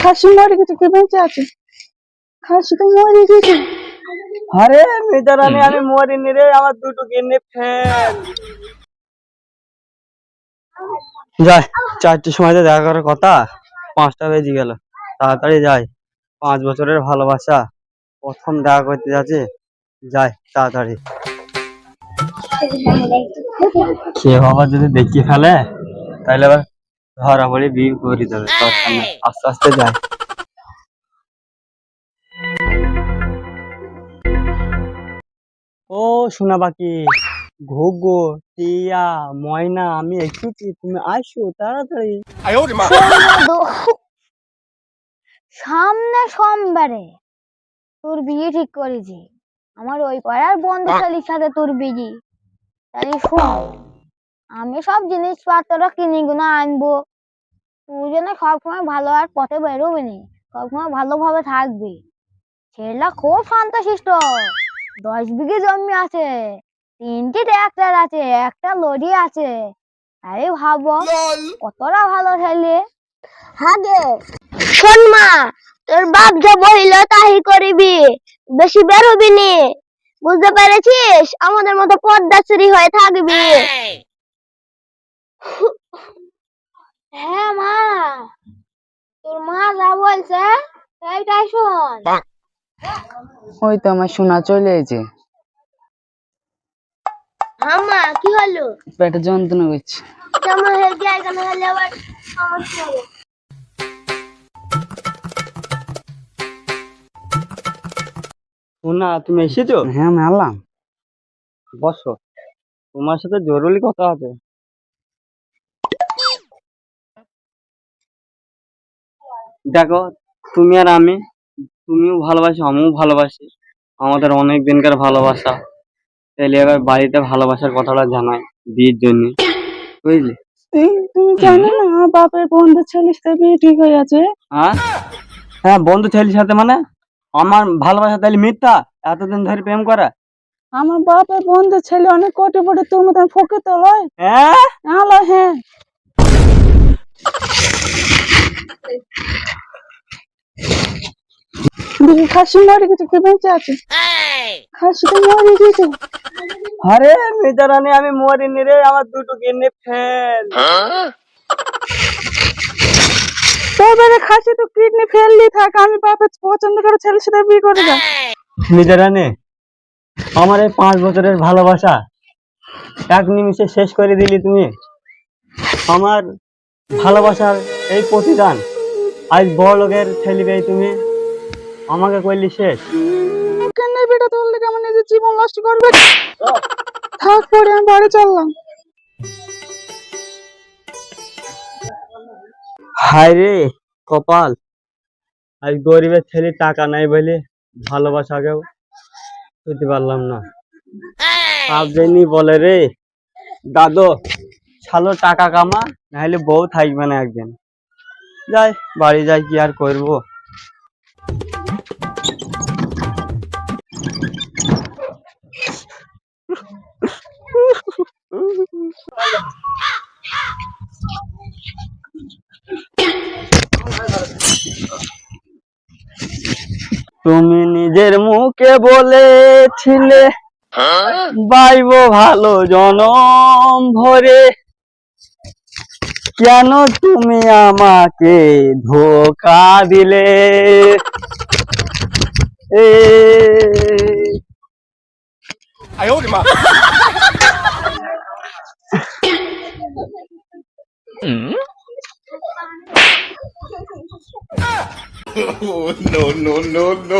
খাসি মরে গেছে, কে বেঁচে আছে? খাসি তো মরে গেছে। আরে মেজরানি, আমি মরিনি রে, আমার দুটো কিডনি ফেল। যাই, 4টের সময় দেখা করার কথা, 5টা বেজে গেল। তাড়াতাড়ি যাই, 5 বছরের ভালোবাসা, প্রথম দেখা করতে যাচ্ছে। যাই তাড়াতাড়ি। সে বাবা যদি দেখিয়ে ফেলে তাহলে আবার ধরা পড়ে বিয়ে করে দেবে। আস্তে আস্তে যাই। ও সোনা পাখি, ঘুঘু, টিয়া, ময়না, আমি এসেছি, তুমি আসো তাড়াতাড়ি। সামনে সোমবারে তোর বিয়ে ঠিক করেছি। আমার ওই পাড়ার বন্ধু ছেলের সাথে তোর বিয়ে। তাই শোন, আমি সব জিনিসপত্র কিনে গুনে আনবো। তুই যেন সবসময় ভালো আর পথে বেরোবি নি, সবসময় ভালোভাবে থাকবি। ছেলেটা খুব শান্তশিষ্ট, 10 বিঘে জমি আছে, 3টে ট্রাক্টর আছে, একটা লরি আছে। তাই ভাবো কতটা ভালো ছেলে। হ্যাঁ গে, শোন মা, তোর বাপ যা বলিল তাই করিবি, বেশি বেরোবি নি, বুঝতে পেরেছিস? আমাদের মতো পর্দাশ্রী হয়ে থাকবি। হ্যাঁ মা, তোর মা যা বলছে সেইটাই শোন। ওই তো আমার সোনা চলে এসেছে। হ্যাঁ মা, কি হলো? পেটে যন্ত্রণা করছে। কেমন হেলদি আইকানে হলে আবার সমস্যা হবে। সোনা, তুমি এসেছো? হ্যাঁ আমি আনলাম। বসো, তোমার সাথে জরুরি কথা আছে। দেখো, তুমি আর আমি, তুমিও ভালোবাসো আমিও ভালোবাসি, আমাদের অনেক দিনকার ভালোবাসা। তাহলে এবার বাড়িতে ভালোবাসার কথাটা জানাই বিয়ের জন্য, বুঝলি? তুমি জানো না আমার বাপের বন্ধু ছেলের সাথে বিয়ে ঠিক হয়ে আছে? হ্যাঁ হ্যাঁ, বন্ধু ছেলের সাথে মানে আমার ভালোবাসা তাহলে মিথ্যা? এতদিন ধরে প্রেম করা? আমার বাপের বন্ধু ছেলে অনেক কোটিপতি, তোর মতন ফকির তো লয়। হ্যাঁ, আলো হ্যাঁ। খাসি মরে গেছে, কে বেঁচে আছে? খাসি তো মরে গেছে। আরে মেজরানি, আমি মরিনি রে, আমার দুটো কিডনি ফেল। এবারে খাসি তো কিডনি ফেললি থাক, আমি বাপের পছন্দ করে ছেলের সাথে বিয়ে করে যা। মেজরানি, আমার এই 5 বছরের ভালোবাসা এক নিমিষে শেষ করে দিলি তুমি। আমার ভালোবাসার এই প্রতিদান আজ বড় লোকের ছেলে পেয়ে তুমি আমাকে করলি শেষ। কেন বেটা তোর লেগে আমার নিজের জীবন নষ্ট করবে? থাক পরে আমি বাড়ি চললাম। হায় রে কপাল, আজ গরিবের ছেলে টাকা নাই বলে ভালোবাসাকেও পেতে পারলাম না। সাবজেনি বলে রে দাদু, ছালো টাকা কামা, নাহলে বউ থাকবে না একদিন। যাই বাড়ি যাই, কি আর করবো। তুমি নিজের মুখে বলেছিলে বাইবো ভালো জনম ভরে, কেন তুমি আমাকে ধোকা দিলে? এ Oh, no, no, no, no.